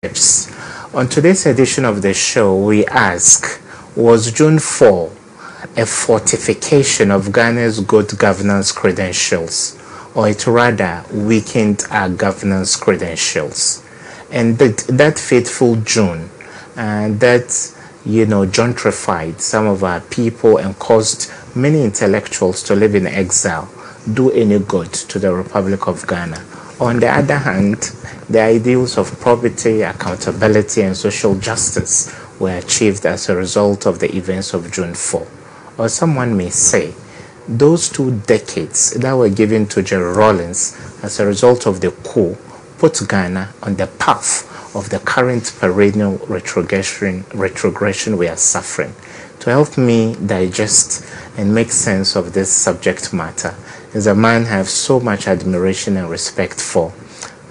Yes. On today's edition of the show, we ask, was June 4 a fortification of Ghana's good governance credentials, or it rather weakened our governance credentials? And that fateful June, gentrified some of our people and caused many intellectuals to live in exile, do any good to the Republic of Ghana? On the other hand, the ideals of probity, accountability, and social justice were achieved as a result of the events of June 4. Or someone may say, those 2 decades that were given to Jerry Rawlings as a result of the coup put Ghana on the path of the current perennial retrogression we are suffering. To help me digest and make sense of this subject matter is a man I have so much admiration and respect for,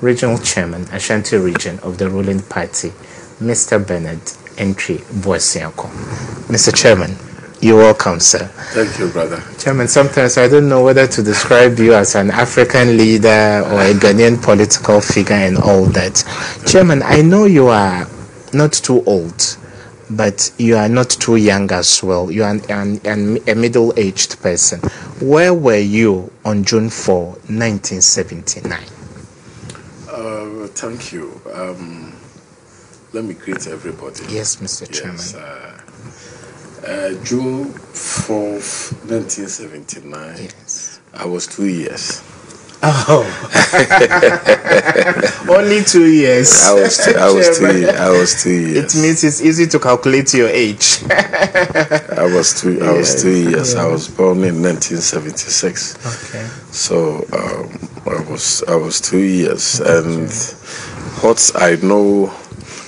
Regional Chairman, Ashanti Region of the ruling party, Mr. Bernard Entry Boasiako. Mr. Chairman, you're welcome, sir. Thank you, brother. Chairman, sometimes I don't know whether to describe you as an African leader or a Ghanaian political figure and all that. Chairman, I know you are not too old, but you are not too young as well. You are a middle-aged person. Where were you on June 4, 1979? Thank you. Let me greet everybody. Yes, Mr. Chairman. June 4th, 1979. Yes. I was 2 years. Oh. Only 2 years. I was 2 years. It means it's easy to calculate your age. I was 2 years. Yeah. I was born in 1976. Okay. So I was 2 years. And what I know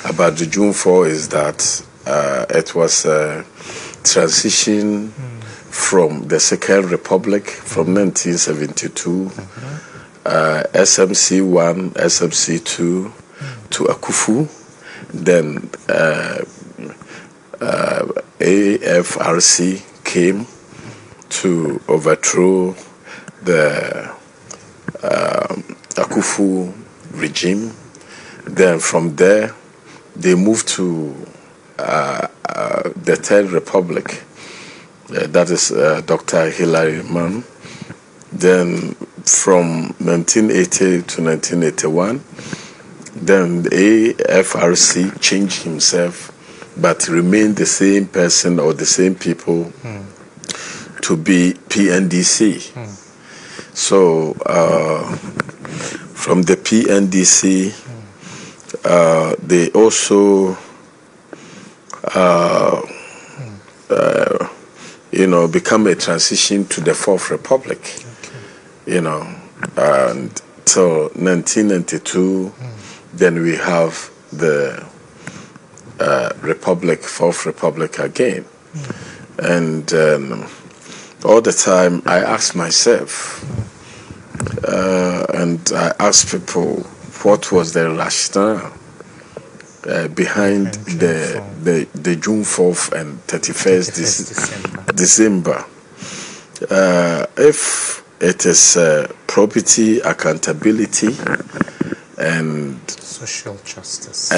about the June 4 is that it was a transition from the Second Republic from 1972, SMC 1, SMC 2 to a coup, then AFRC came to overthrow the Akufu regime. Then from there, they moved to the Third Republic. That is Dr. Hilary Mann. Then from 1980 to 1981, then the AFRC changed himself, but remained the same person or the same people to be PNDC. So from the PNDC, they also become a transition to the Fourth Republic, until 1992, then we have the Republic, Fourth Republic again. And all the time I ask myself, and I ask people, what was the rationale behind the June 4th and 31st December? If it is property, accountability, and social justice.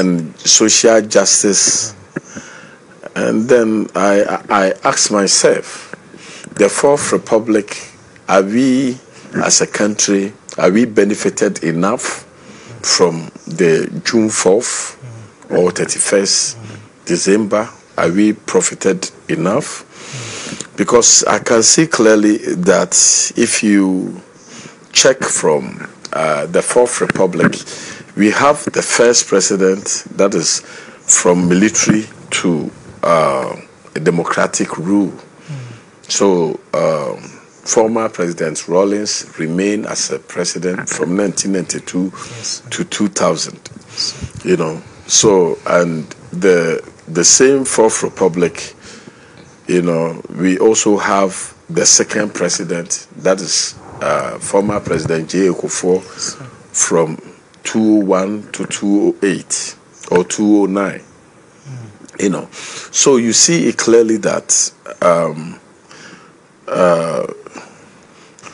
And then I ask myself, the Fourth Republic, are we as a country, are we benefited enough from the June 4th or 31st December? Are we profited enough? Because I can see clearly that if you check from the Fourth Republic, we have the first president that is from military to a democratic rule. So former President Rawlings remained as a president from 1992 to 2000. So, and the same Fourth Republic, we also have the second president, that is former President J. Kufuor, from 2001 to 2008 or 2009. So you see it clearly that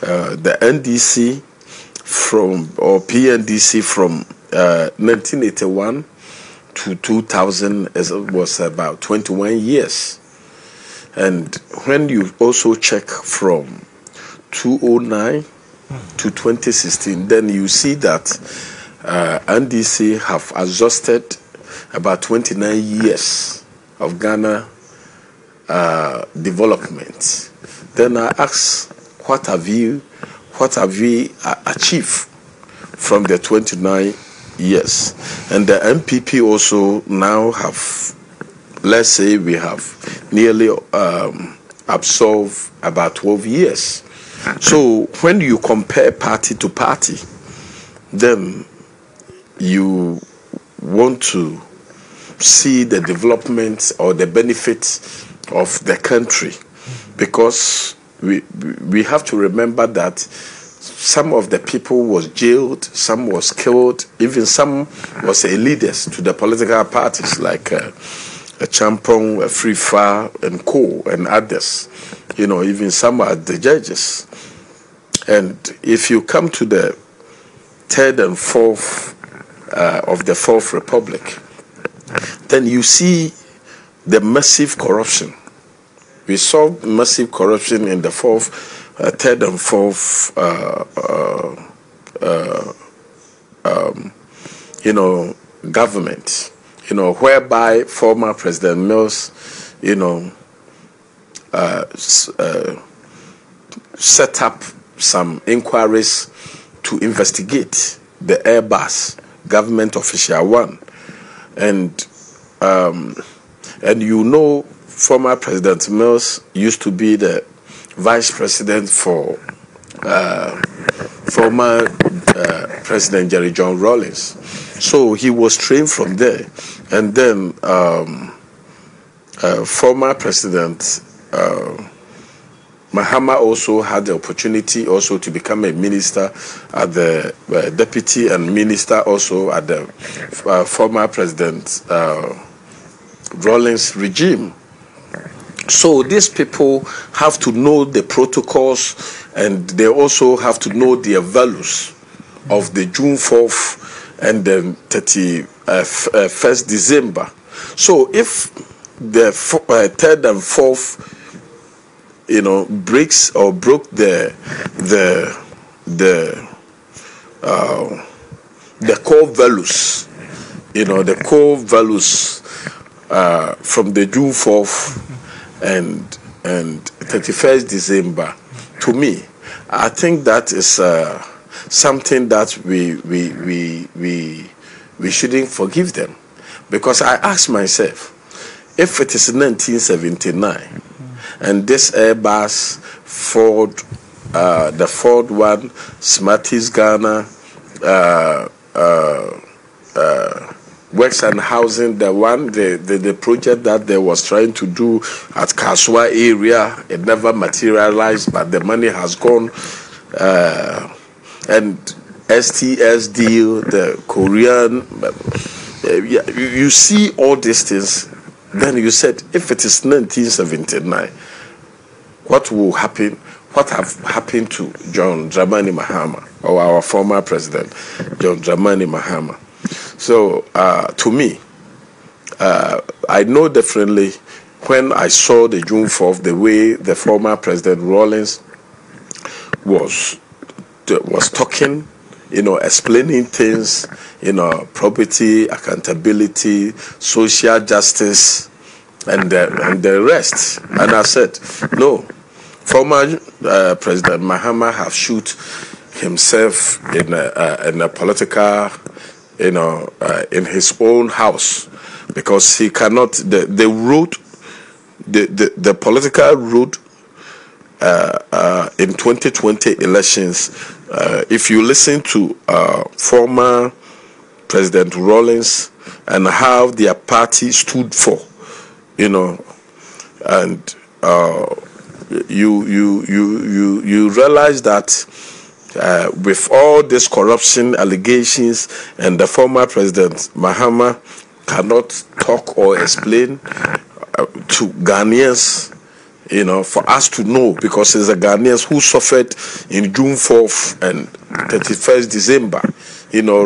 the NDC or PNDC from 1981 to 2000 was about 21 years. And when you also check from 2009 to 2016, then you see that NDC have exhausted about 29 years of Ghana development. Then I ask, what have we achieved from the 29 years? And the MPP also now have, let's say we have nearly absorbed about 12 years. So when you compare party to party, then you want to see the development or the benefits of the country, because we have to remember that some of the people was jailed, some was killed, even some was leaders to the political parties like a Champong, a Free Far, and coup, and others. You know, even some are the judges. And if you come to the third and fourth of the Fourth Republic, then you see the massive corruption. We saw massive corruption in the third and fourth, government, whereby former President Mills, set up some inquiries to investigate the Airbus government official one. And former President Mills used to be the vice president for former President Jerry John Rawlings. So he was trained from there. And then former President Mahama also had the opportunity also to become a minister at the deputy and minister also at the former President Rawlings regime. So these people have to know the protocols, and they also have to know their values of the June 4th and the 31st December. So if the third and fourth, breaks or broke the core values, the core values from the June 4th and 31st December, to me, I think that is something that we shouldn't forgive them. Because I ask myself, if it is 1979 and this Airbus Ford, the Ford one, Smarties Ghana, Works and Housing, the project that they was trying to do at Kaswa area, it never materialized, but the money has gone. And STS deal, the Korean, you see all these things. Then you said, if it is 1979, what will happen? What have happened to John Dramani Mahama, or our former president, John Dramani Mahama? So, to me, I know definitely when I saw the June 4th, the way the former President Rawlings was talking, explaining things, property, accountability, social justice, and the rest. And I said, no, former President Mahama have shoot himself in a political, in his own house, because he cannot. The road, the political road in 2020 elections. If you listen to former President Rawlings and how their party stood for, and you realize that with all these corruption allegations, and the former President Mahama cannot talk or explain to Ghanaians, for us to know, because it's the Ghanaians who suffered in June 4th and 31st December,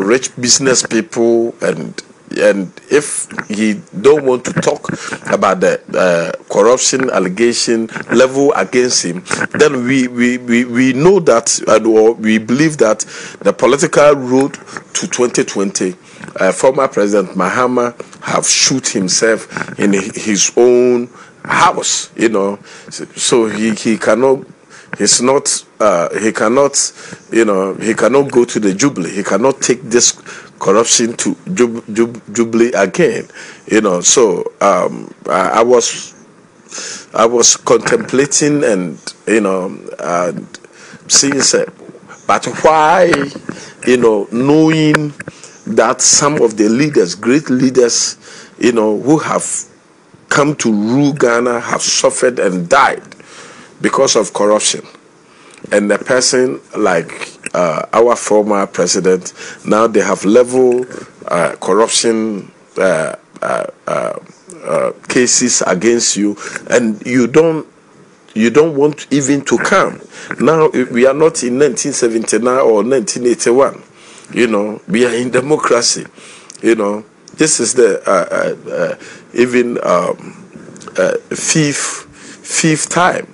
rich business people and, and if he don't want to talk about the corruption allegation level against him, then we know that, or we believe that the political road to 2020, former President Mahama have shoot himself in his own house, so he cannot. He's not. He cannot. He cannot go to the Jubilee. He cannot take this corruption to Jubilee again. So I was contemplating and seeing, but why, knowing that some of the leaders, great leaders, who have come to rule Ghana have suffered and died because of corruption, and a person like our former president, now they have level corruption cases against you, and you don't want even to come. Now we are not in 1979 or 1981. We are in democracy. This is the even fifth time,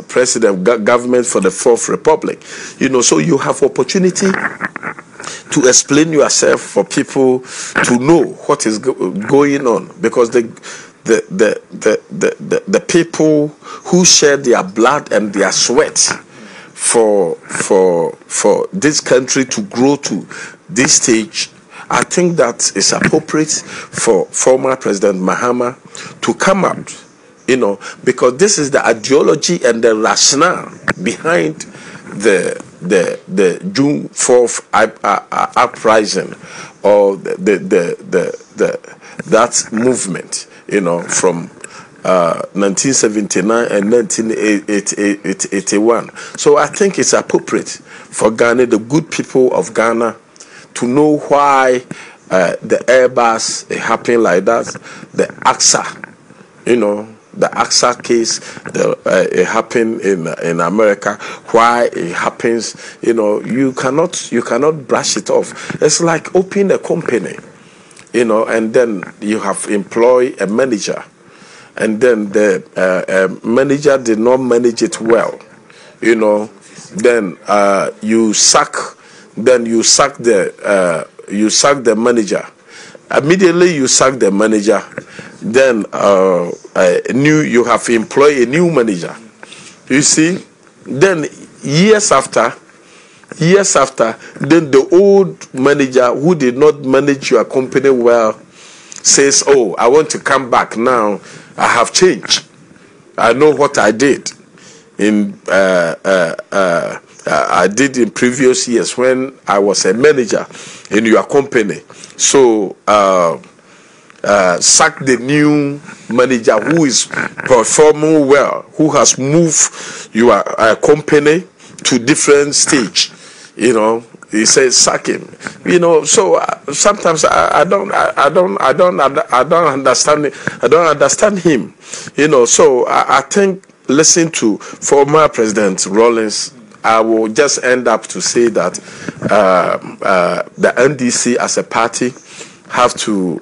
president government for the Fourth Republic. So you have opportunity to explain yourself for people to know what is going on, because the people who shed their blood and their sweat for this country to grow to this stage, I think that it's appropriate for former President Mahama to come out, because this is the ideology and the rationale behind the June 4th uprising, or that movement, from 1979 and 1981. So I think it's appropriate for Ghana, the good people of Ghana, to know why the Airbus happened like that, the AXA, the AXA case, it happened in America. Why it happens, you cannot brush it off. It's like opening a company, and then you have employed a manager, and then the manager did not manage it well, then you sack the manager. Immediately you sack the manager, then you have employed a new manager. You see, then years after, then the old manager who did not manage your company well says, "Oh, I want to come back now. I have changed. I know what I did I did in previous years when I was a manager in your company. So sack the new manager who is performing well, who has moved your company to different stage. He says sack him. So sometimes I don't understand it. I don't understand him. So I think, listen to former President Rawlings, I will just end up to say that the NDC as a party have to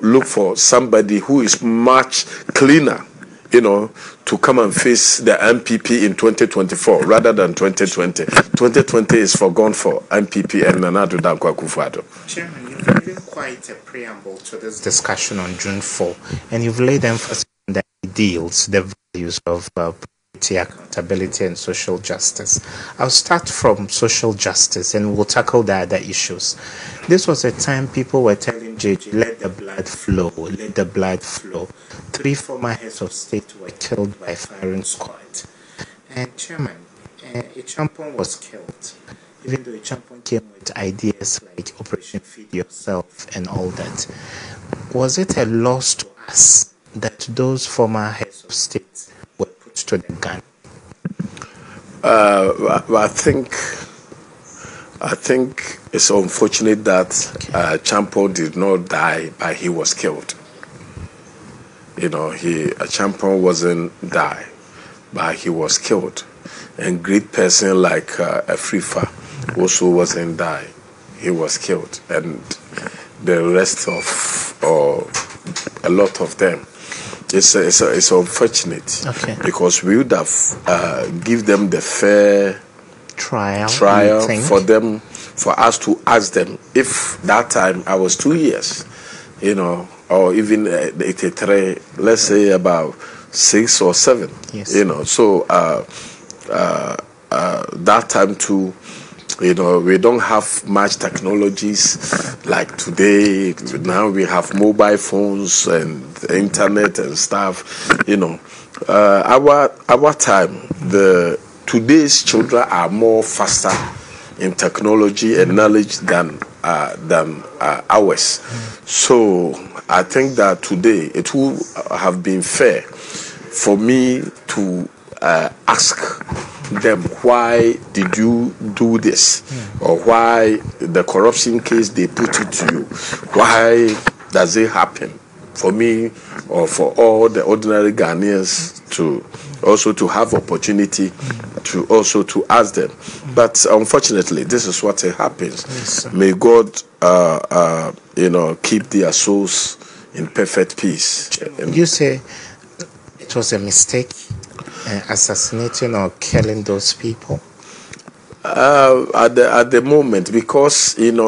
look for somebody who is much cleaner, to come and face the MPP in 2024 rather than 2020. 2020 is forgone for MPP and Nana Addo Dankwa Akufo-Addo. Chairman, you've given quite a preamble to this discussion on June 4, and you've laid emphasis on the ideals, the values of property, accountability, and social justice. I'll start from social justice, and we'll tackle the other issues. This was a time people were telling JJ, let the blood flow, let the blood flow. 3 former heads of state were killed by firing squad. And Chairman, Ichampon was killed, even though Ichampon came with ideas like Operation Feed Yourself and all that. Was it a loss to us that those former heads of state were put to the gun? I think it's unfortunate that Champon did not die, but he was killed. Champon wasn't die, but he was killed. And great person like Afrifa also wasn't die. he was killed, and the rest of, or a lot of them. It's unfortunate, because we would have give them the fair trial for us to ask them. If that time I was 2 years, or even 83, let's say about 6 or 7, so that time too, we don't have much technologies like today. Now we have mobile phones and internet and stuff. Our time, today's children are more faster in technology and knowledge than ours. So I think that today it will have been fair for me to ask them, why did you do this, or why the corruption case they put it to you, why does it happen, for me or for all the ordinary Ghanaians to also to have opportunity to also to ask them. But unfortunately, this is what happens. Yes, may God keep their souls in perfect peace. You say it was a mistake assassinating or killing those people? At the moment, because to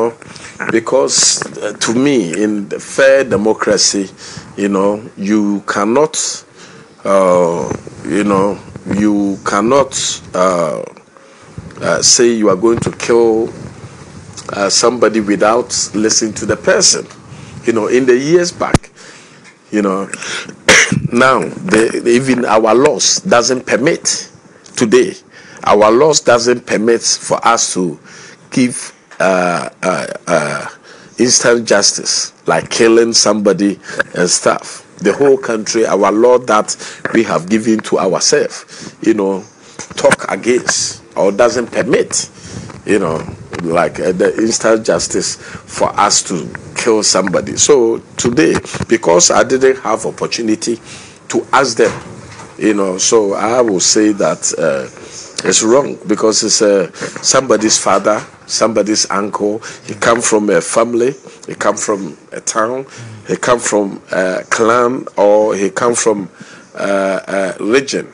me, in the fair democracy, you cannot say you are going to kill somebody without listening to the person. In the years back, now even our laws doesn't permit today. Our laws doesn't permit for us to give instant justice, like killing somebody and stuff. The whole country, our law that we have given to ourselves, talk against or doesn't permit, like the instant justice for us to kill somebody. So today, because I didn't have opportunity to ask them, so I will say that it's wrong, because it's somebody's father, somebody's uncle. He come from a family, he come from a town, he come from a clan, or he come from a region,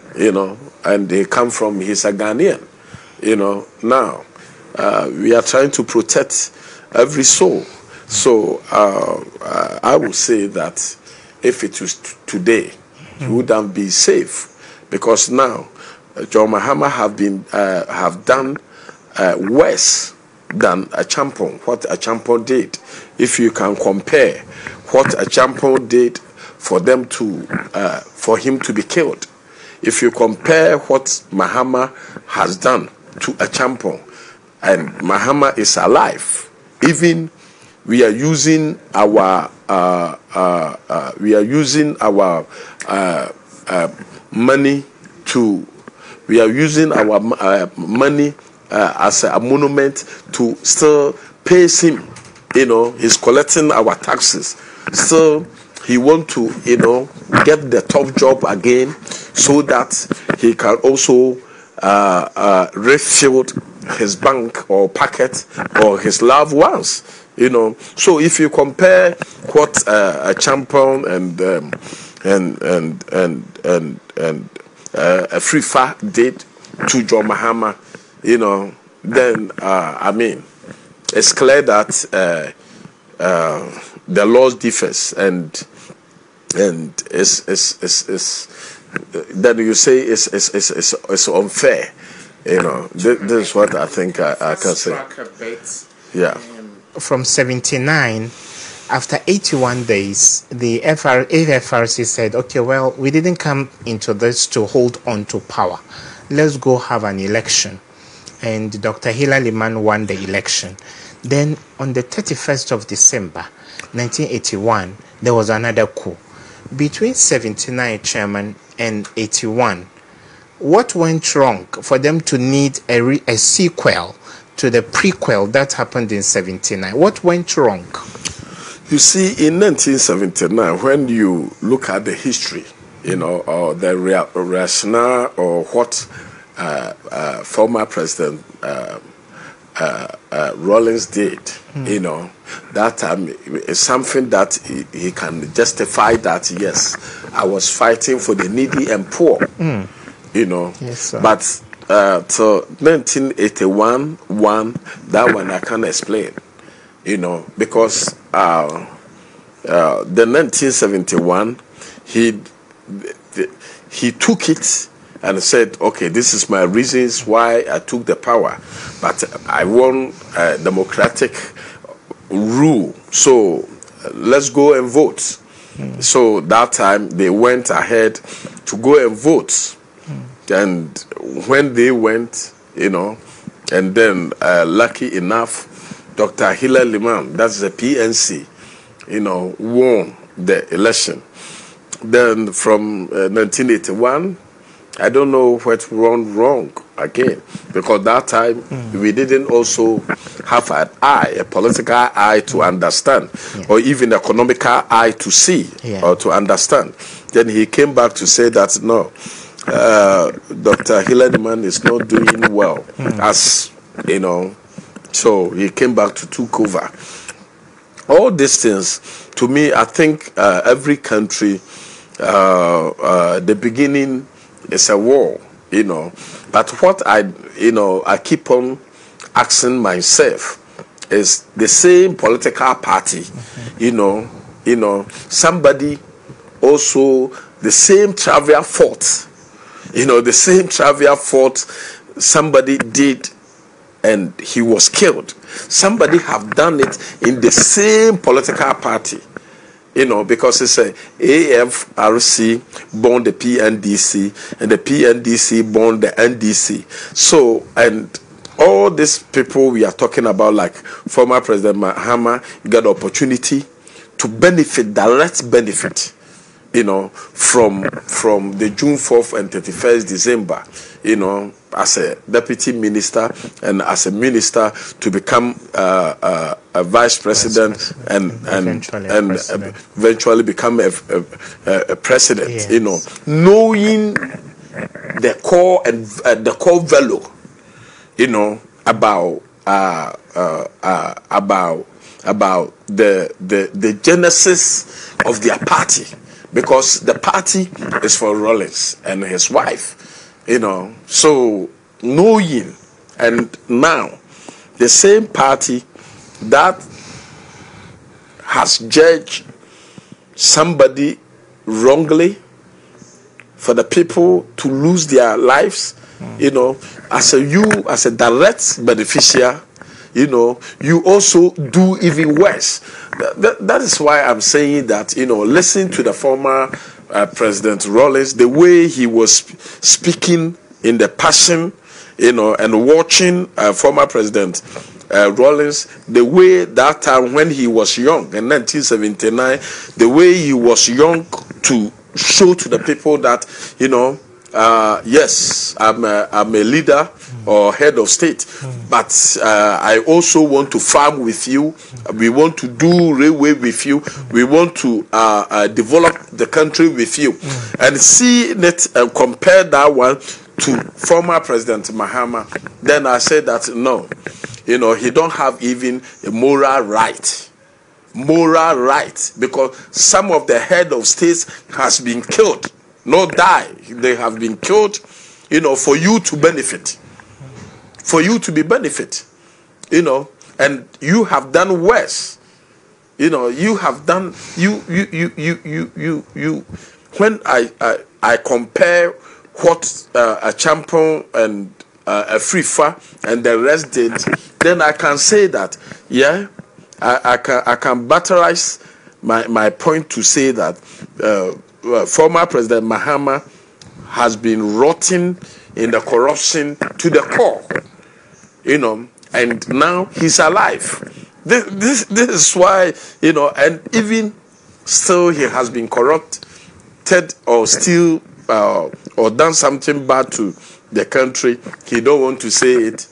and he come from, he's a Ghanaian, Now, we are trying to protect every soul. So I would say that if it was today, it wouldn't be safe, because now John Mahama have done worse than a Champon, what a Champon did. If you can compare what a Champon did for them to for him to be killed, if you compare what Mahama has done to a Champon, and Mahama is alive, even we are using our money to. We are using our money as a monument to still pay him. He's collecting our taxes. Still, he want to, get the top job again, so that he can also refill his bank or pocket or his loved ones. So if you compare what a Champion and a Free Fa did to John Mahama, then I mean, it's clear that the laws differs, and it's then you say it's unfair. This is what I think I can say. Yeah. From 79. After 81 days, the AFRC said, okay, well, we didn't come into this to hold on to power. Let's go have an election. And Dr. Hilal Liman won the election. Then on the 31st of December, 1981, there was another coup. Between 79, Chairman, and 81, what went wrong for them to need a sequel to the prequel that happened in 79? What went wrong? You see, in 1979, when you look at the history, or the rationale, or what former President Rawlings did, you know, that is something that he can justify that, yes, I was fighting for the needy and poor, you know. Yes, sir. But to 1981, that one I can't explain, you know, because the 1971, he took it and said, okay, this is my reasons why I took the power, but I won democratic rule, so let's go and vote. So that time they went ahead to go and vote, and when they went, you know, and then lucky enough, Dr. Hillel Liman, that's the PNC, you know, won the election. Then from 1981, I don't know what went wrong again, because that time we didn't also have an eye, a political eye to understand, or even economical eye to see or to understand. Then he came back to say that no, Dr. Hillerman is not doing well, as you know. So he came back to take over. All these things, to me, I think every country, the beginning is a war, you know. But what I keep on asking myself is the same political party, you know, somebody also the same trivial fault, you know, the same trivial fault somebody did and he was killed. Somebody have done it in the same political party. You know, because it's a AFRC born the PNDC, and the PNDC born the NDC. So, and all these people we are talking about, like former President Mahama, got the opportunity to benefit, direct benefit, you know, from the June 4th and 31st December, you know, as a deputy minister and as a minister to become a vice president and eventually become a president, yes. You know, knowing the core and the core value, you know, about the genesis of their party, because the party is for Rawlings and his wife, you know. So knowing, and now the same party that has judged somebody wrongly for the people to lose their lives, you know, as a direct beneficiary, you know, you also do even worse. That is why I'm saying that, you know, listen to the former President Rawlings, the way he was speaking in the passion, you know, and watching former President Rawlings, the way that time when he was young in 1979, the way he was young to show to the people that, you know, yes, I'm a leader or head of state, but I also want to farm with you. We want to do railway with you. We want to develop the country with you. And see it and compare that one to former President Mahama. Then I said that no, you know, he don't have even a moral right, because some of the head of states has been killed. Not die. They have been killed, you know, for you to benefit. For you to be benefit. You know, and you have done worse. You know, you have done when I compare what a champion and a Frifa and the rest did, then I can say that, yeah, I can batterize my point to say that former President Mahama has been rotting in the corruption to the core, you know, and now he's alive. This is why, you know, and even still he has been corrupted or still or done something bad to the country. He don't want to say it.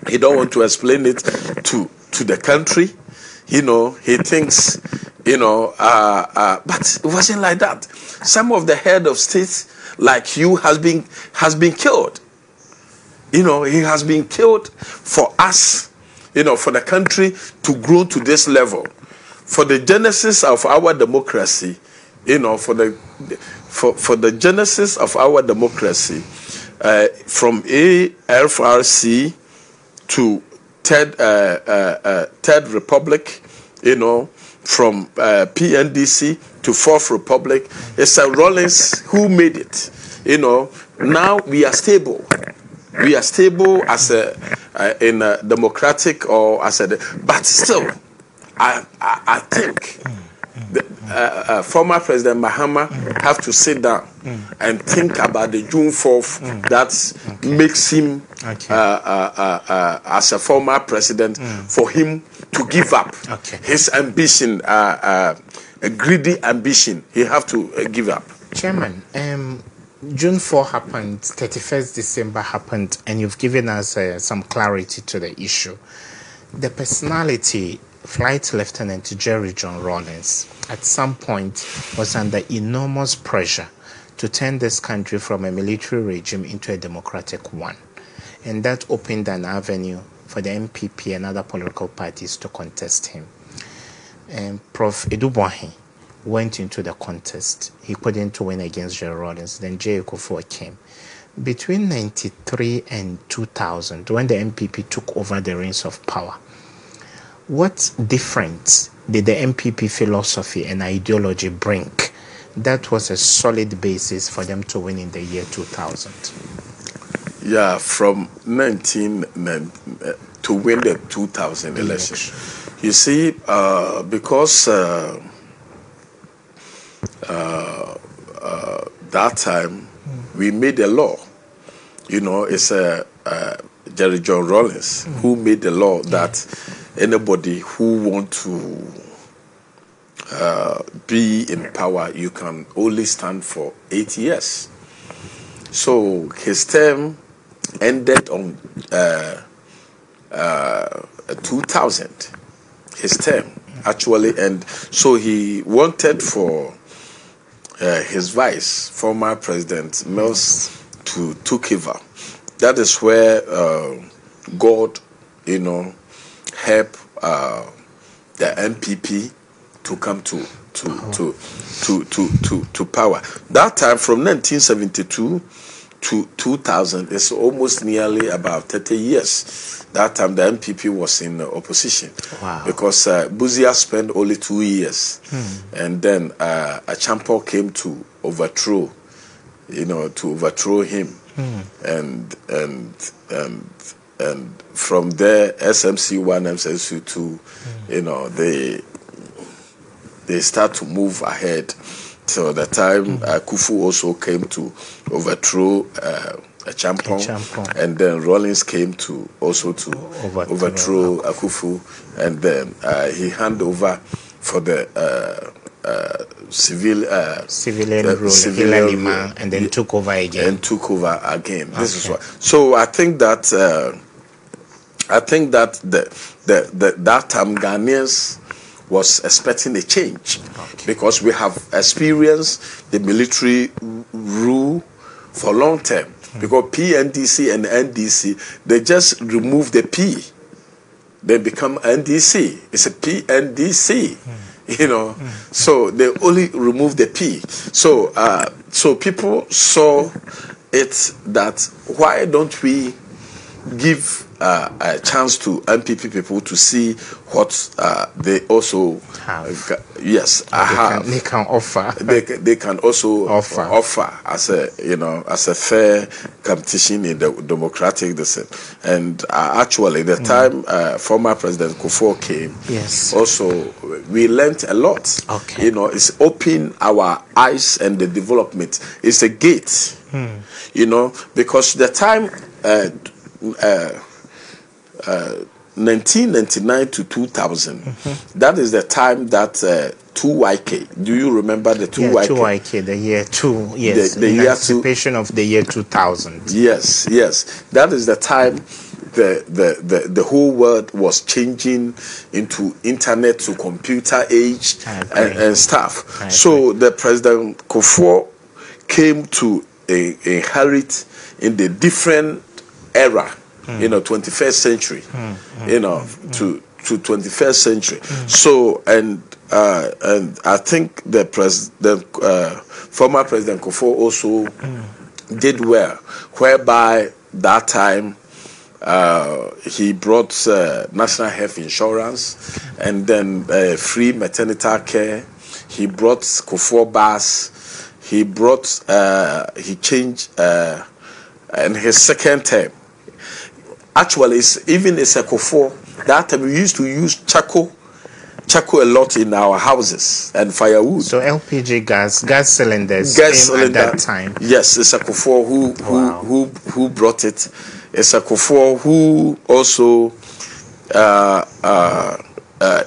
He don't want to explain it to the country. You know, he thinks, you know, but it wasn't like that. Some of the head of states, like you, has been killed. You know, he has been killed for us, you know, for the country to grow to this level, for the genesis of our democracy, you know, for the genesis of our democracy, from AFRC to Third Republic, you know, from PNDC to Fourth Republic. It's Rawlings who made it. You know, now we are stable. We are stable as in a democratic or as a, but still, I think the former President Mahama have to sit down and think about the June 4th that makes him as a former president for him to give up his ambition, a greedy ambition. He have to give up. Chairman, June 4 happened, 31st December happened, and you've given us some clarity to the issue. The personality, Flight Lieutenant Jerry John Rawlings, at some point was under enormous pressure to turn this country from a military regime into a democratic one. And that opened an avenue for the MPP and other political parties to contest him. And Prof. Edubwahi went into the contest. He couldn't win against Jerry Rawlings. Then J. Kufuor came. Between 1993 and 2000, when the MPP took over the reins of power, what difference did the MPP philosophy and ideology bring that was a solid basis for them to win in the year 2000? Yeah, from 1990 to win the 2000 election. You see, because that time we made a law. You know, it's Jerry John Rawlings who made the law that anybody who want to be in power, you can only stand for 8 years. So his term ended on 2000. His term actually ended. So he wanted for his vice, former President Mills, to take over. That is where God, you know, help the MPP to come to power. That time from 1972 to 2000 is almost nearly about 30 years. That time the MPP was in opposition. Wow. Because Buzia spent only 2 years, and then a champion came to overthrow, you know, to overthrow him, and from there SMC1, SMC2, you know, they start to move ahead. So the time Kufu also came to overthrow a champion, and then Rawlings came to also to overthrow Kufu, and then he handed over for the civilian rule, and then took over again. This is what. So I think that that time Ghanaians was expecting a change, because we have experienced the military rule for a long time. Because PNDC and NDC, they just remove the P, they become NDC. It's a PNDC, you know. So they only remove the P. So so people saw it that why don't we give a chance to MPP people to see what they also have. They can offer. They can also offer as a, you know, as a fair competition in the democratic descent. And actually, the time former President Kufuor came, also we learned a lot. You know, it's opened our eyes and the development. It's a gate. You know, because the time. 1999 to 2000, that is the time that 2YK. Do you remember the 2YK? 2YK, the year 2, yes. The anticipation of the year 2000. Yes. That is the time the whole world was changing into internet to computer age and stuff. So the President Kufuor came to inherit in the different era, 21st century, to 21st century. So, and I think the former President Kufuor also did well, whereby that time he brought national health insurance and then free maternity care. He brought Kufuor bus. He brought, he changed, and his second term. Actually, even as a Kufuor, that time we used to use charcoal a lot in our houses and firewood. So LPG gas cylinders at that time. Yes, it's a Kufuor who brought it. It's a Kufuor who also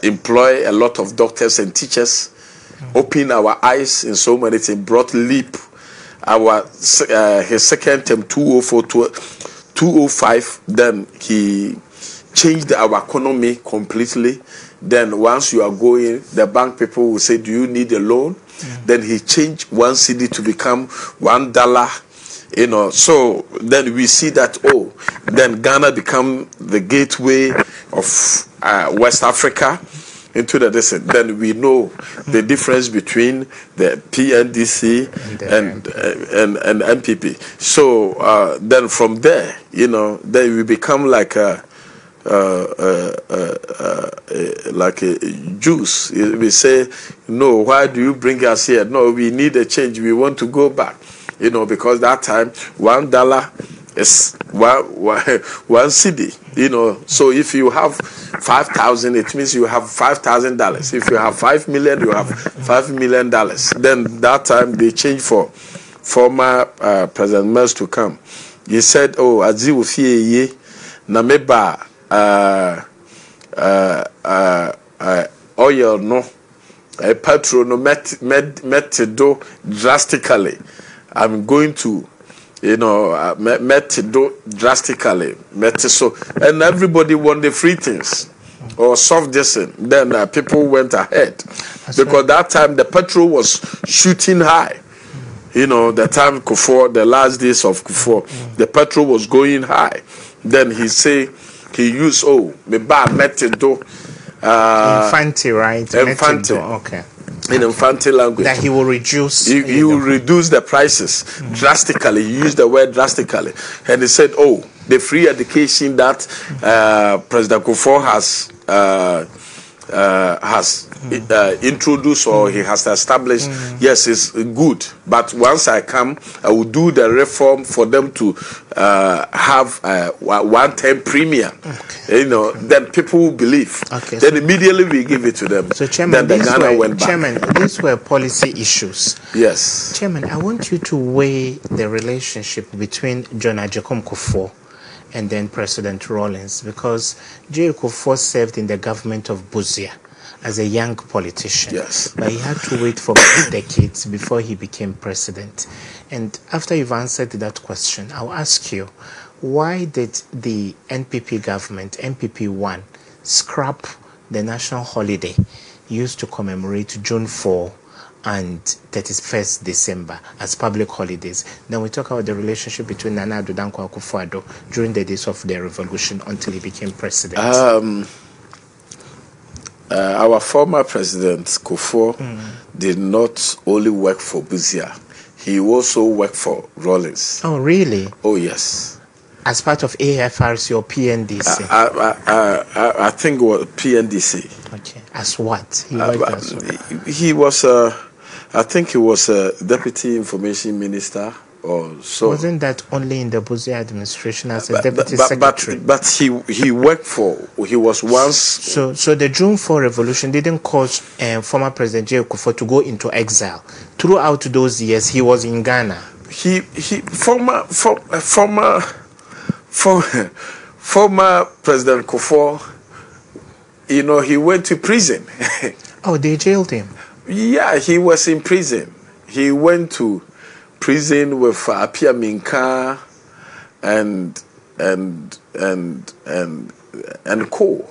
employ a lot of doctors and teachers, open our eyes in so many things, brought leap. His second term, 205, then he changed our economy completely. Then once you are going, the bank people will say, do you need a loan? Then he changed 1 cedi to become $1. So then we see that, then Ghana become the gateway of West Africa into the desert. Then we know the difference between the PNDC and MPP. So then from there, then we become like a juice. We say, no, why do you bring us here? No, we need a change. We want to go back. Because that time $1 is one cedi. So if you have 5,000, it means you have $5,000. If you have 5 million, you have $5 million. Then that time they changed for former President Mills to come. He said, Azi Ufie ye na meba oil no petrol no met do drastically. I'm going to, met do drastically. So, and everybody want the free things or soft distance. Then people went ahead. Because that time the petrol was shooting high. The time Kufuor, the last days of Kufuor, the petrol was going high. Then he used, me ba metido. Infante, right? Infante. Okay. In Infante language. That he will reduce. He will reduce the prices drastically. He used the word drastically. And he said, the free education that President Kufuor has introduced or he has established, yes, it's good. But once I come, I will do the reform for them to have one-time premium. Okay. Then people will believe. Okay, then immediately we give it to them. So, Chairman, then the Ghana went back. Chairman, these were policy issues. Yes. Chairman, I want you to weigh the relationship between John Agyekum Kufuor and then President Rawlings, because J. Kufuor served in the government of Busia as a young politician. Yes. But he had to wait for many decades before he became president. And after you've answered that question, I'll ask you, why did the NPP government, NPP1, scrap the national holiday used to commemorate June 4 and 31st December as public holidays? Then we talk about the relationship between Nana Addo Dankwa Akufo-Addo during the days of the revolution until he became president. Our former president Kufuor did not only work for Busia, he also worked for Rawlings. Oh, really? Oh, yes. As part of AFRC or PNDC? I think it was PNDC. Okay. As what? He was I think he was a deputy information minister or so. Wasn't that only in the Busia administration as a deputy secretary? But he worked for, he was once. So the June 4 revolution didn't cause former President J. Kufuor to go into exile. Throughout those years, he was in Ghana. Former President Kufuor, he went to prison. Oh, they jailed him? Yeah, he was in prison. He went to prison with Apia Minka and co.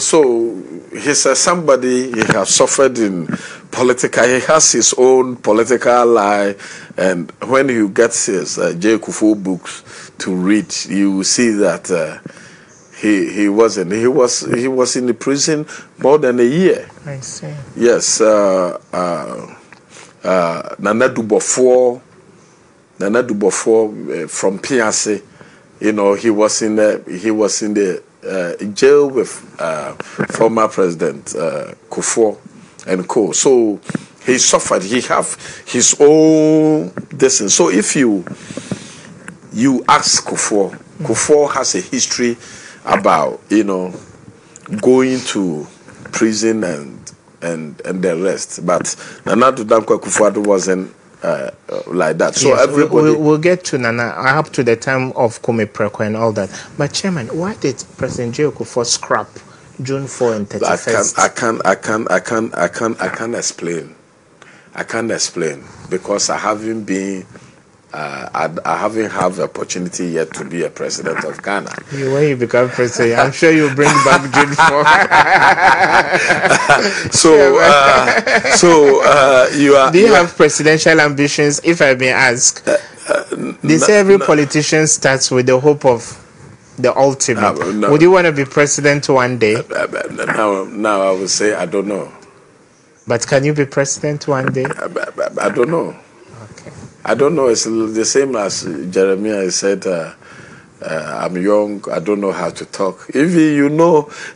so he's somebody, he has suffered in political, he has his own political life, and when you get his J. Kufuor books to read, you will see that he was in the prison more than a year. I see. Yes, Nana Dubofour from Piasse, he was in the jail with former President Kufuor and co. So he suffered. He have his own destiny. So if you ask Kufuor has a history about going to prison and the rest. But Nana Dankwa Kufuor wasn't like that. So yes, everybody we'll get to Nana up to the time of Kumi Preko and all that. But Chairman, why did President J. Kufuor scrap June 4 and 31st? I can't explain. I can't explain because I haven't been. I haven't had the opportunity yet to be a president of Ghana. When you become president, I'm sure you'll bring back June 4. You are. Do you have presidential ambitions, if I may ask? They say every politician starts with the hope of the ultimate. No. Would you want to be president one day? Now I would say I don't know. But can you be president one day? I don't know. Okay. I don't know. It's the same as Jeremiah said. I'm young. I don't know how to talk. If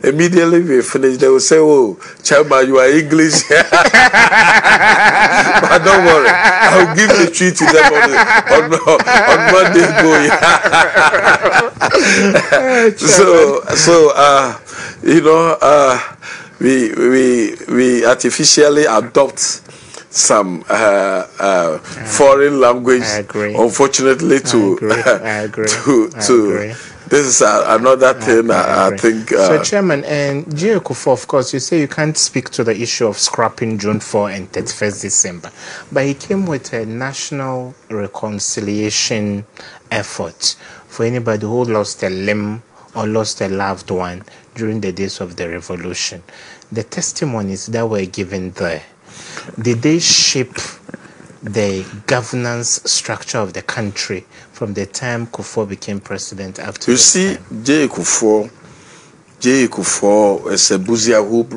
immediately we finish, they will say, "Oh, Chairman, you are English." But don't worry, I'll give the treat to them on Monday. We artificially adopt some foreign language. I agree. Unfortunately, I agree. This is another thing I think. So, Chairman, and J. Kufuor, of course, you say you can't speak to the issue of scrapping June 4 and 31st December, but he came with a national reconciliation effort for anybody who lost a limb or lost a loved one during the days of the revolution. The testimonies that were given there, did they shape the governance structure of the country from the time Kufuor became president up to J. Kufuor is a Buzia who,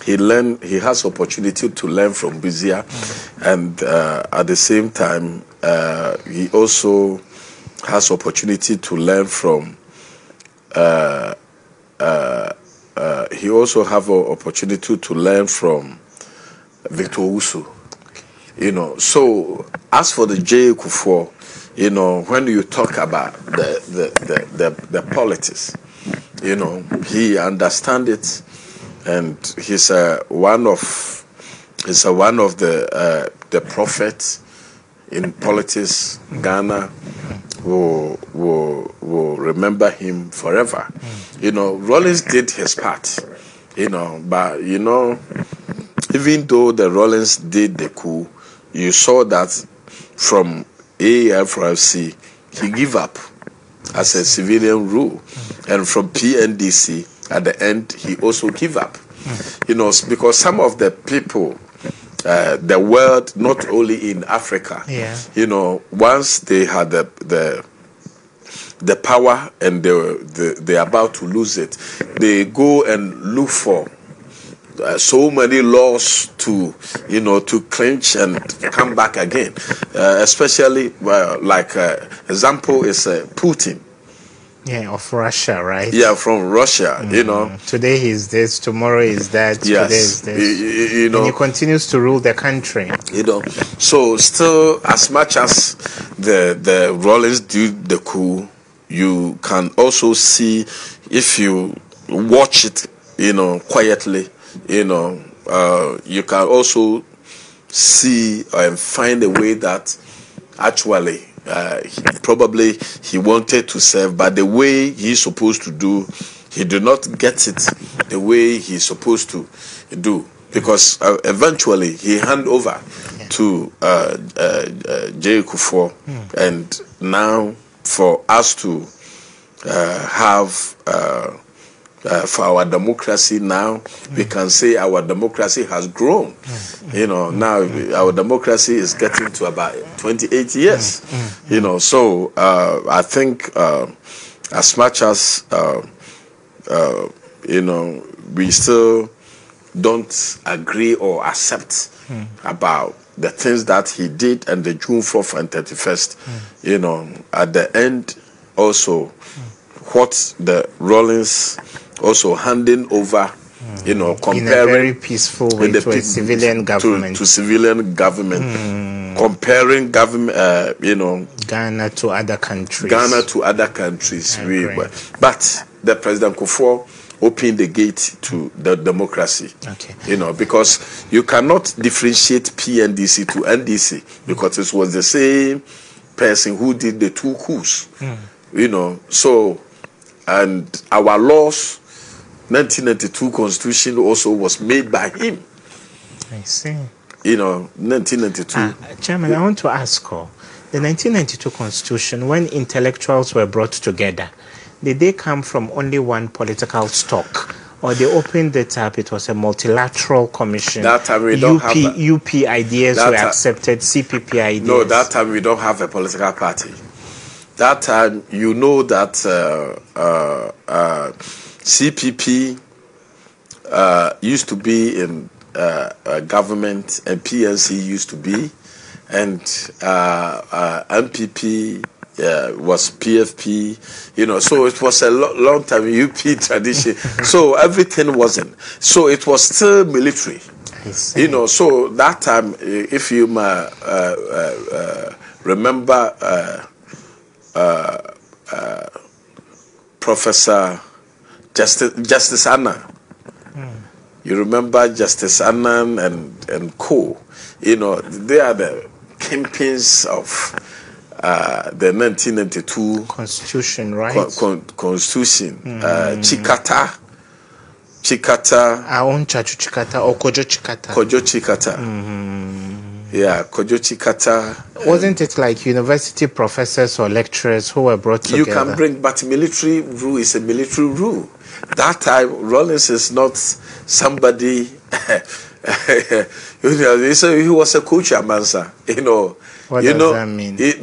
he has opportunity to learn from Buzia, and at the same time, he also has opportunity to learn from he also have an opportunity to learn from Victor Usu. So as for the J. Kufuor, when you talk about the politics, he understands it, and he's one of the prophets in politics. Ghana will remember him forever. Rawlings did his part, but even though the Rawlings did the coup, you saw that from AFRC, he gave up as a civilian rule, and from PNDC, at the end, he also gave up. Because some of the people, the world, not only in Africa, once they had the power and they're about to lose it, they go and look for so many laws to clinch and come back again. Especially, example is Putin. Yeah, of Russia, right? Yeah, from Russia, Today he's this, tomorrow is that, yes. Today is this. And he continues to rule the country. So still, as much as the Rawlings did the coup, you can also see, if you watch it, quietly, you can also see and find a way that actually he wanted to serve, but the way he's supposed to do, he did not get it the way he's supposed to do, because eventually he handed over to J. Kufuor, and now for us to have for our democracy now. We can say our democracy has grown. You know, now our democracy is getting to about 28 years. You know, so I think as much as you know, we still don't agree or accept about the things that he did and the June 4th and 31st, you know, at the end also what the Rawlings also handing over, you know, comparing in a very peaceful way to a civilian government. To civilian government, comparing government, you know, Ghana to other countries. But the President Kufuor opened the gate to the democracy. Okay. You know, because you cannot differentiate PNDC to NDC because it was the same person who did the two coups. You know, so, and our laws, 1992 Constitution also was made by him. I see. You know, 1992. Chairman, I want to ask her, the 1992 Constitution, when intellectuals were brought together, did they come from only one political stock? Or they opened it up, it was a multilateral commission? That time we don't have... UP ideas were accepted, CPP ideas... No, that time we don't have a political party. That time, you know that CPP used to be in government and PNC used to be, and MPP was PFP, you know, so it was a long time UP tradition. So everything wasn't. So it was still military. You know, so that time, if you remember Professor Justice Annan. You remember Justice Annan and co. You know, they are the kingpins of the 1992 Constitution, right? Constitution. Chikata. Our own Chachu Chikata or Kojo Chikata. Kojo Chikata. Yeah, Kojo Chikata. Wasn't it like university professors or lecturers who were brought together? You can bring, but military rule is a military rule. That time, Rawlings is not somebody. You know, he was a coach Amansa. You know. What does that mean? He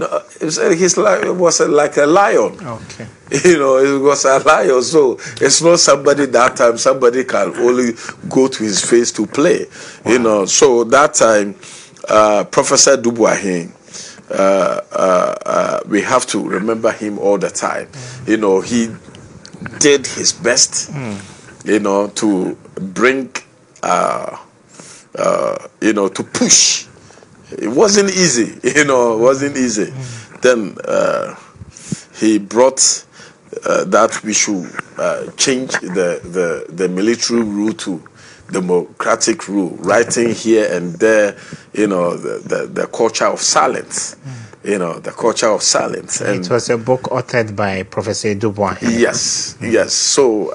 was like a lion. Okay. You know, it was a lion. So it's not somebody that time. Somebody can only go to his face to play. Wow. You know. So that time, Professor Dubois, we have to remember him all the time. You know, he did his best, you know, to bring, you know, to push. It wasn't easy, you know, it wasn't easy. Then he brought that we should change the military rule to democratic rule, writing here and there, you know, the culture of silence. You know, the culture of silence. And it was a book authored by Professor Dubois. Yes, yes. So,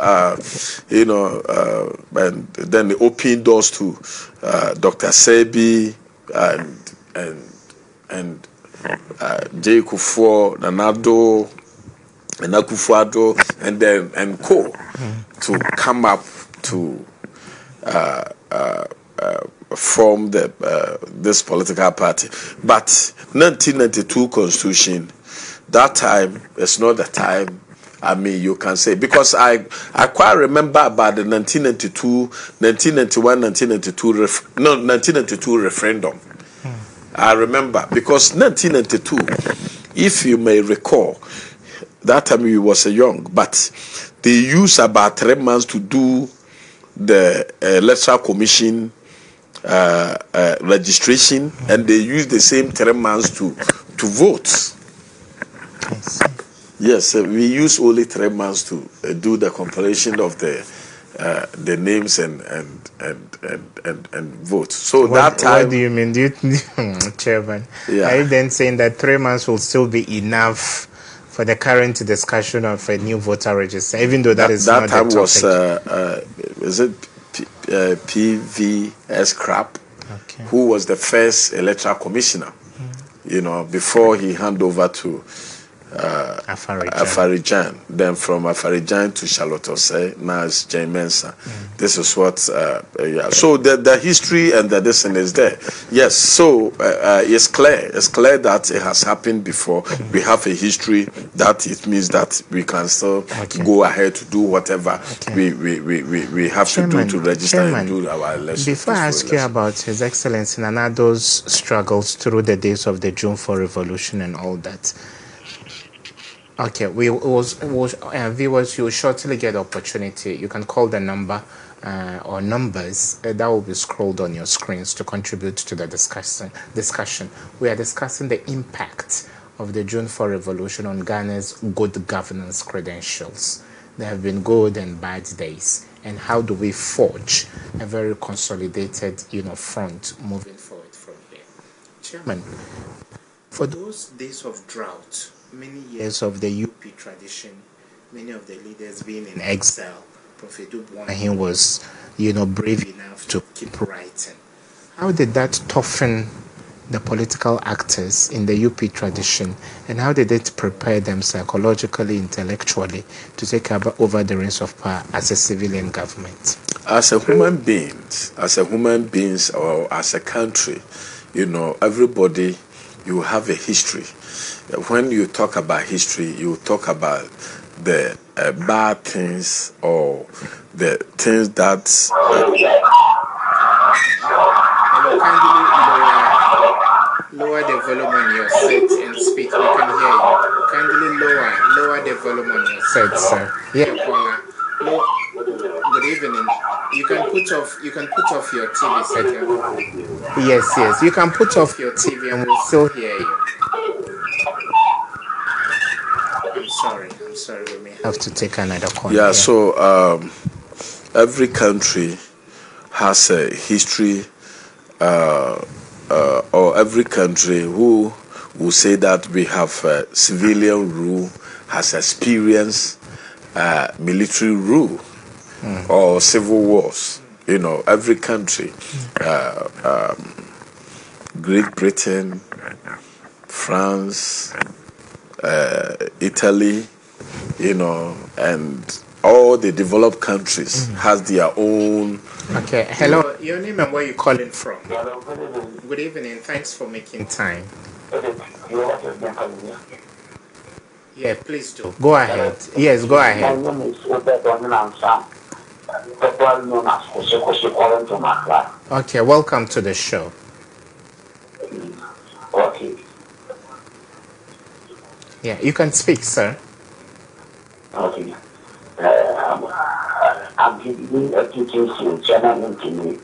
you know, and then they opened doors to Dr. Sebi and J. Kufuor, Nanado, and Akufo-Addo, and then and co to come up to form this political party. But 1992 Constitution, that time is not the time. I mean, you can say, because I quite remember about the 1991, 1992 referendum. I remember, because 1992, if you may recall, that time we was young, but they used about 3 months to do the electoral commission registration, and they used the same 3 months to vote. Yes, we use only 3 months to do the compilation of the names and vote. So that time. What do you mean, Chairman? Yeah. Are you then saying that 3 months will still be enough for the current discussion of a new voter register, even though that is not the topic? That time was is it PVS Crap, who was the first electoral commissioner, you know, before he handed over to Afarijan. Then from Afarijan to Charlotte now it's Jane Mensa. This is what, yeah. So the history and the lesson is there. Yes, so it's clear. It's clear that it has happened before. We have a history that it means that we can still go ahead to do whatever we have to do to register and do our election. Before I ask you about His Excellency Nanado's struggles through the days of the June 4 revolution and all that, okay, viewers, you will shortly get the opportunity. You can call the number or numbers that will be scrolled on your screens to contribute to the discussion. We are discussing the impact of the June 4 revolution on Ghana's good governance credentials. There have been good and bad days, and how do we forge a very consolidated, front moving forward from here? Chairman, for those days of drought, many years of the UP tradition, many of the leaders being in exile, Prophet Dubwahin was, brave enough to keep writing. How did that toughen the political actors in the UP tradition, and how did it prepare them psychologically, intellectually to take over the reins of power as a civilian government? As a human beings, or as a country, everybody, you have a history. When you talk about history, you talk about the bad things or the things that... Lower the volume on your set and speak. We can hear you. Kindly lower the volume on your set, sir. Yeah, Paula. Good evening. You can put off your TV set. Yes. You can put off your TV and we'll still hear you. I'm sorry. We may have to take another call. Yeah. So every country has a history. Or every country who will say that we have civilian rule has experienced military rule or civil wars. Every country, Great Britain, France, Italy, and all the developed countries has their own. Okay, hello. Your name and where you calling from? Good evening. Thanks for making time. Yeah, please do. Go ahead. Yes, go ahead. My name is Okay, welcome to the show. Okay. Yeah, you can speak, sir. Okay. I'm giving a teaching to China into me.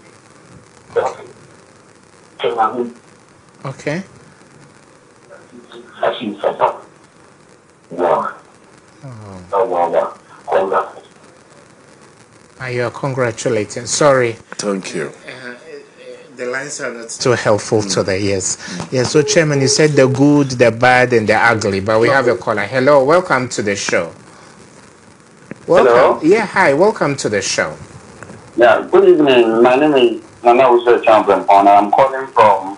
Okay. Actually, support. You are congratulating. Sorry. Thank you. The lines are not too helpful to the ears. Yeah, so Chairman, you said the good, the bad, and the ugly, but we have a caller. Hello, welcome to the show. Welcome. Hello? Yeah, hi, welcome to the show. Yeah, good evening. My name is Nana Uso Champion, and I'm calling from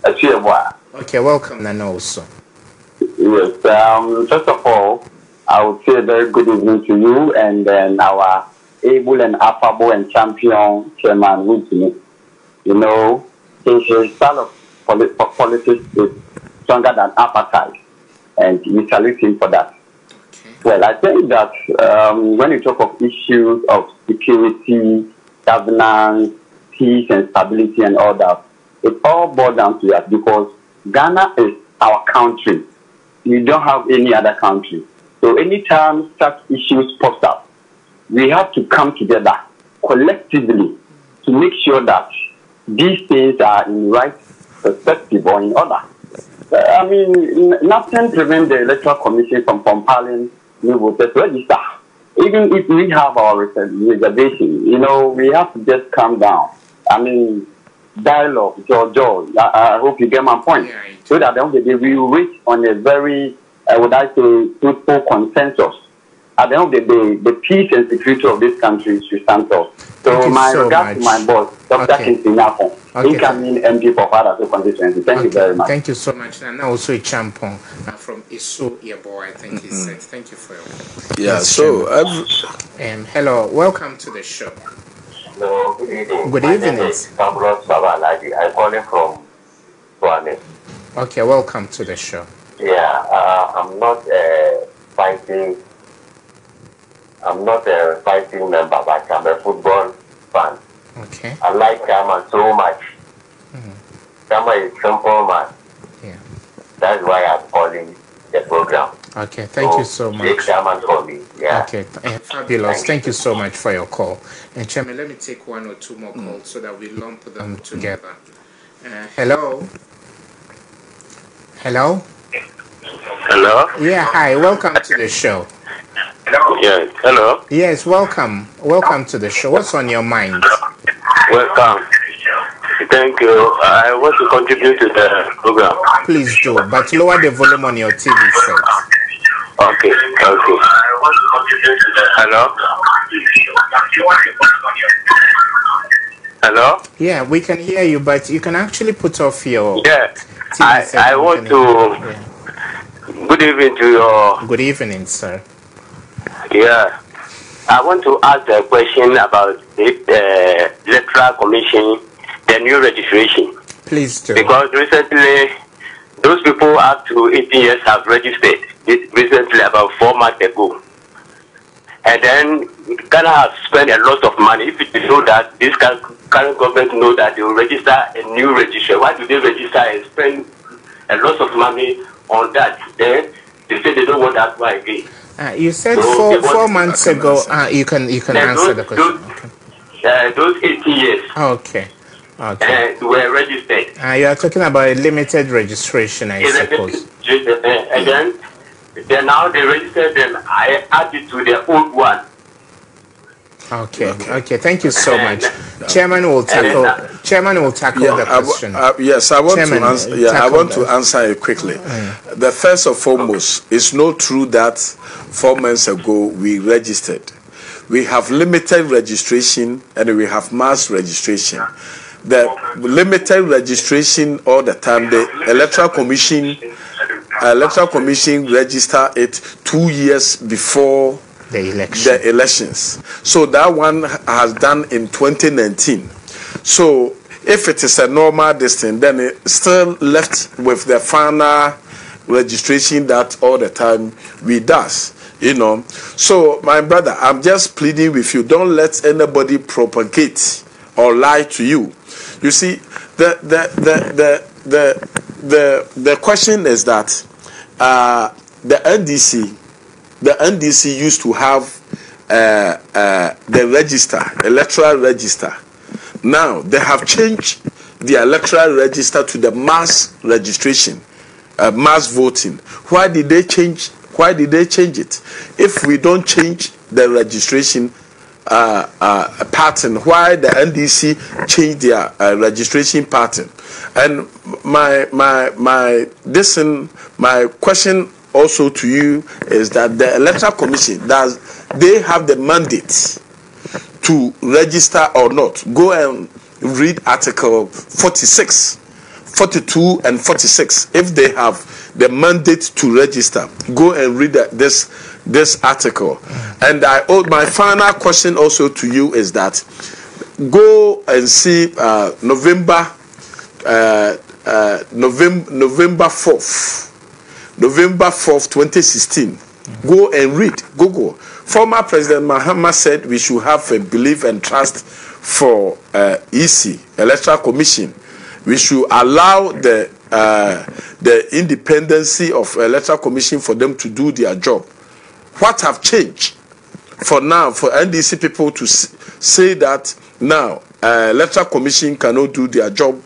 Achiebwa. Okay, welcome, Nana Uso. Yes, first of all, I would say a very good evening to you and then our able and affable and champion Chairman Wontumi. His style of politics is stronger than appetite, and we salute him for that. Well, I think that when you talk of issues of security, governance, peace and stability and all that, it all boils down to that because Ghana is our country. We don't have any other country. So anytime such issues pops up, we have to come together collectively to make sure that these things are in right perspective or in order. Nothing prevents the Electoral Commission from compiling new voters register. Even if we have our reservation, we have to just calm down. Dialogue, Joe, I hope you get my point. Yeah, so that at the end of the day, we reach on a very, truthful consensus. at the end of the day, the peace and security of this country should stand tall. So my regards to my boss, Dr. Kinsinyafo, incoming MP for Father constituency. Thank you very much. Thank you so much. And now also a champion from Isu Yabo, I think he said. Thank you for your yeah. So hello, welcome to the show. Hello, good evening. Good evening. I'm calling from Suwane. Okay, welcome to the show. Yeah, I'm not fighting. I'm not a fighting member, but I'm a football fan. Okay. I like Chama so much. Chama is a simple man. Yeah. That's why I'm calling the program. Okay, thank you so much. Take Chama for me. Yeah. Okay, fabulous. Thank you so much for your call. And Chairman, let me take one or two more calls so that we lump them together. Hello. Hello. Hello. Yeah. Hi. Welcome to the show. Yes. Hello. Yes. Welcome. Welcome to the show. What's on your mind? Welcome. Thank you. I want to contribute to the program. Please do, but lower the volume on your TV set. Okay. Okay. Hello. Hello. Yeah, we can hear you, but you can actually put off your yeah. TV set. I want to. Yeah. Good evening to your. Good evening, sir. Yeah. I want to ask a question about the electoral commission, the new registration. Please do. Because recently, those people up to 18 years have registered. Recently, about 4 months ago. And then Ghana has spent a lot of money. If you know that this current government know that they will register a new registration, why do they register and spend a lot of money on that? Then they say they don't want that one again. You said so 4 months ago. You can answer the question. Those 18 years. Okay. Okay. Were registered. You are talking about a limited registration, I suppose. And then now they registered them. I added to the old one. Okay. Okay. Thank you so much. Chairman will tackle. Chairman will tackle the question. Yes, I want to answer. Yeah, I want to answer it quickly. The first and foremost, it's not true that 4 months ago we registered. We have limited registration and we have mass registration. The limited registration all the time. The Electoral Commission register it 2 years before the elections. So that one has done in 2019. So if it is a normal distance, then it's still left with the final registration that all the time we does. You know. So my brother, I'm just pleading with you, don't let anybody propagate or lie to you. You see, the question is that the NDC used to have the register, electoral register. Now they have changed the electoral register to the mass registration, mass voting. Why did they change? Why did they change it? If we don't change the registration pattern, why the NDC changed their registration pattern? And my question also to you is that the Electoral Commission, they have the mandate to register or not? Go and read Article 46, 42, and 46. If they have the mandate to register, go and read this article. And my final question also to you is that go and see November 4th, 2016. Go and read. Google. Former President Mahama said we should have a belief and trust for EC, Electoral Commission. We should allow the independency of Electoral Commission for them to do their job. What have changed for now for NDC people to say that now Electoral Commission cannot do their job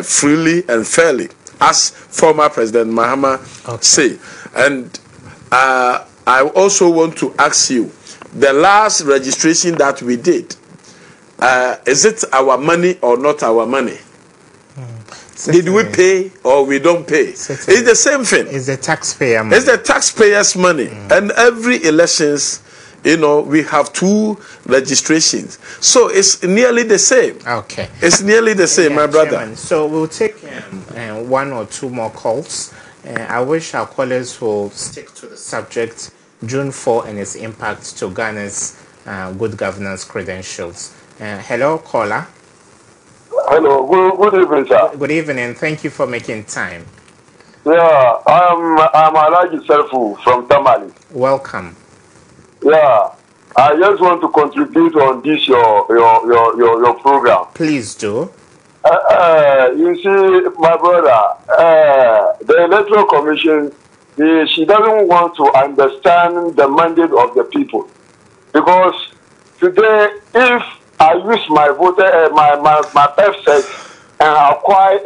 freely and fairly, as former President Mahama say? And I also want to ask you, the last registration that we did, is it our money or not our money? Did we pay or we don't pay? It's the same thing. It's the taxpayer money. It's the taxpayers' money. And every elections, we have 2 registrations. So it's nearly the same. Okay. It's nearly the same, my brother. Chairman, so we'll take 1 or 2 more calls. I wish our callers will stick to the subject, June 4 and its impact to Ghana's good governance credentials. Hello, caller. Hello, good evening, sir. Good evening. Thank you for making time. Yeah, I'm Alaji Selfu from Tamale. Welcome. Yeah, I just want to contribute on this your program. Please do. You see, my brother, the Electoral Commission, she doesn't want to understand the mandate of the people, because today, if I use my voter, my birth cert and acquire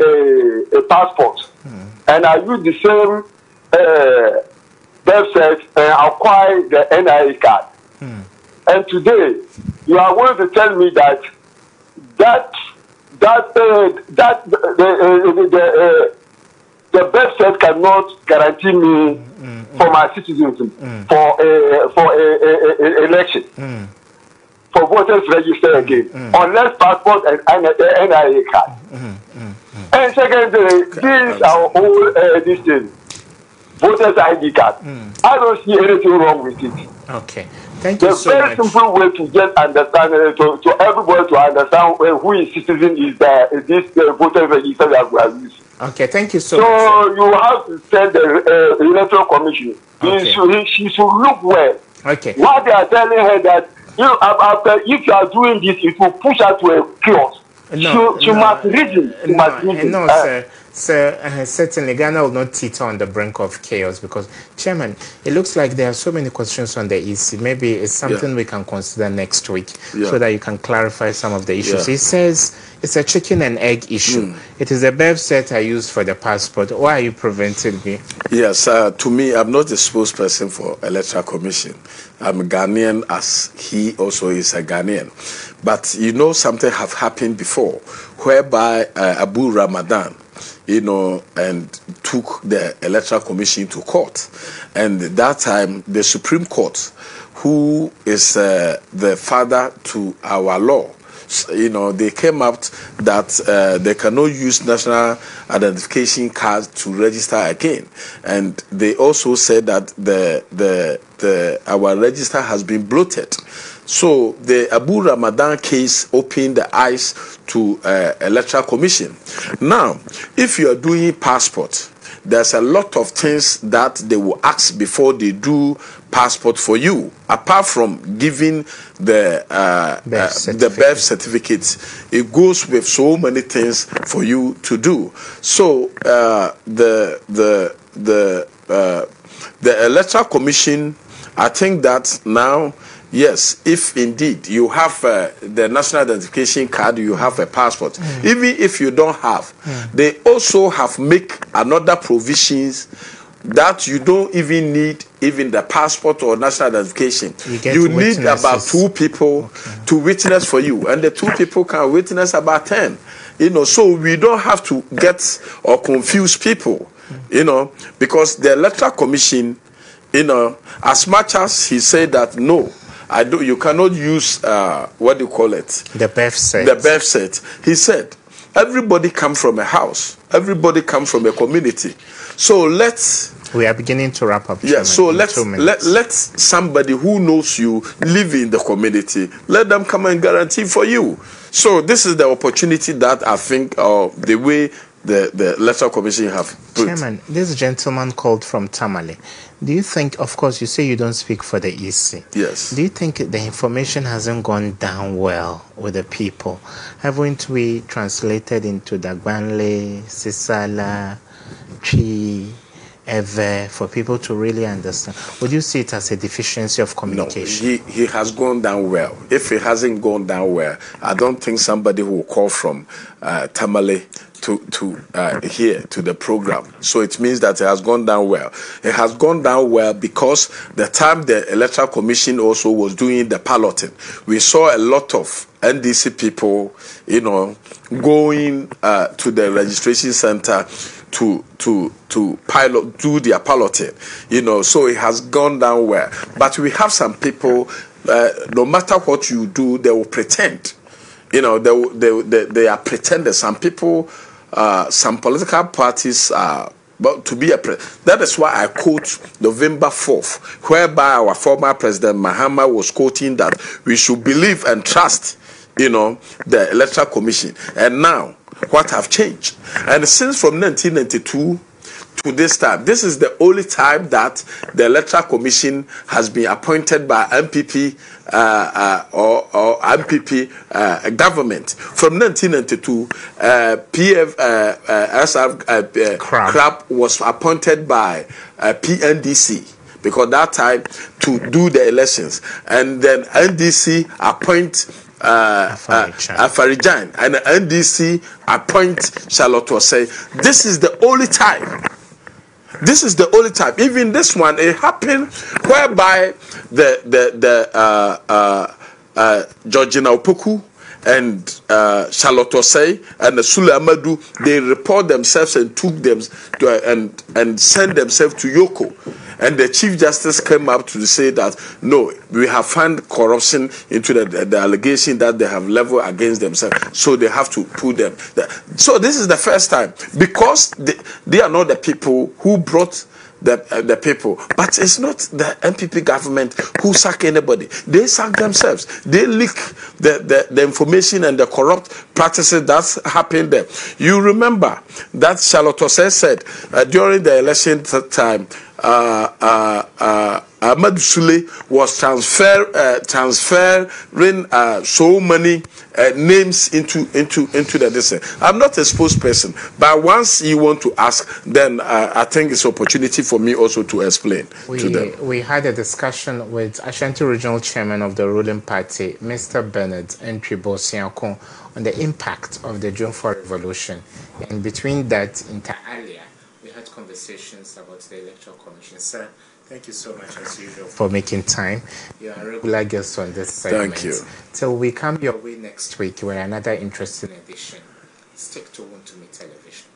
a passport, and I use the same birth cert and acquire the NIA card, and today you are going to tell me that the birth cert cannot guarantee me for my citizenship for election. For voters register again, unless passport and NIA card. And secondly, this is our old this thing, voters ID card. I don't see anything wrong with it. Okay, thank you so much. The very simple way to just understand to everybody to understand who is citizen is this voter register that we are using. Okay, thank you so much. So you have to tell the Electoral Commission. Okay. She should look well. Okay. What they are telling her that after if you are doing this, it will push her to a chaos. She must reason. No, sir, certainly Ghana will not teeter on the brink of chaos, because, Chairman, it looks like there are so many questions on the EC. Maybe it's something we can consider next week so that you can clarify some of the issues. He says it's a chicken and egg issue. It is a birth cert I use for the passport. Why are you preventing me? Yes, to me, I'm not a spokesperson for Electoral Commission. I'm a Ghanaian, as he also is a Ghanaian. But something have happened before, whereby Abu Ramadan, and took the Electoral Commission to court. And that time, the Supreme Court, who is the father to our law, they came out that they cannot use national identification cards to register again. And they also said that our register has been bloated. So the Abu Ramadan case opened the eyes to Electoral Commission. Now, if you are doing passport, there's a lot of things that they will ask before they do passport for you, apart from giving the birth certificate. It goes with so many things for you to do. So the Electoral Commission, I think that now, yes, if indeed you have the national identification card, you have a passport. Even if you don't have, they also have make another provisions that you don't even need even the passport or national identification. You need about 2 people to witness for you, and the 2 people can witness about 10. So we don't have to get or confuse people, because the Electoral Commission, as much as he said that no, you cannot use what do you call it? The birth cert. The birth cert. He said, everybody comes from a house. Everybody comes from a community. So we are beginning to wrap up. Yeah. So let somebody who knows you live in the community. Let them come and guarantee for you. So this is the opportunity that I think, the way the Electoral Commission have put. Chairman, this gentleman called from Tamale. Do you think, of course, you say you don't speak for the EC. Yes. Do you think the information hasn't gone down well with the people? Haven't we translated into Dagbanle, Sisala, Chi, ever for people to really understand? Would you see it as a deficiency of communication? No, he has gone down well. If he hasn't gone down well, I don't think somebody who will call from Tamale to here to the program. So it means that it has gone down well. It has gone down well because the time the Electoral Commission also was doing the balloting, we saw a lot of NDC people, you know, going to the registration center to do their balloting, you know. So it has gone down well. But we have some people, no matter what you do, they will pretend. You know, they are pretenders. Some people, some political parties are. But to be that is why I quote November 4th, whereby our former President Mahama was quoting that we should believe and trust, you know, the Electoral Commission. And now, what have changed? And since from 1992 to this time, this is the only time that the Electoral Commission has been appointed by MPP or MPP government. From 1992, Crab was appointed by PNDC, because that time to do the elections, and then NDC appoint Afarijan, and NDC appoint Charlotte Osei. This is the only time. This is the only time. Even this one, it happened whereby Georgina Opoku and Charlotte Osei and Sule Amadu, they report themselves and took them to, and sent themselves to Yoko. And the Chief Justice came up to say that, no, we have found corruption into the allegation that they have leveled against themselves. So they have to put them there. So this is the first time. Because they are not the people who brought the people. But it's not the MPP government who sack anybody. They sack themselves. They leak the information and the corrupt practices that's happened there. You remember that Charlotte Osei said during the election time, Ahmad Sule was transferring so many names into the distance. I'm not a spokesperson, but once you want to ask, then I think it's opportunity for me also to explain to them. We had a discussion with Ashanti Regional Chairman of the ruling party, Mr. Bernard Entribo Sianko, on the impact of the June 4 revolution. And between that, inter alia, we had conversations about the Electoral Commission. Sir, thank you so much, as usual, for making time. You are a regular guest on this segment. Thank you. Till we come your way next week with another interesting edition. Stick to Wontumi Television.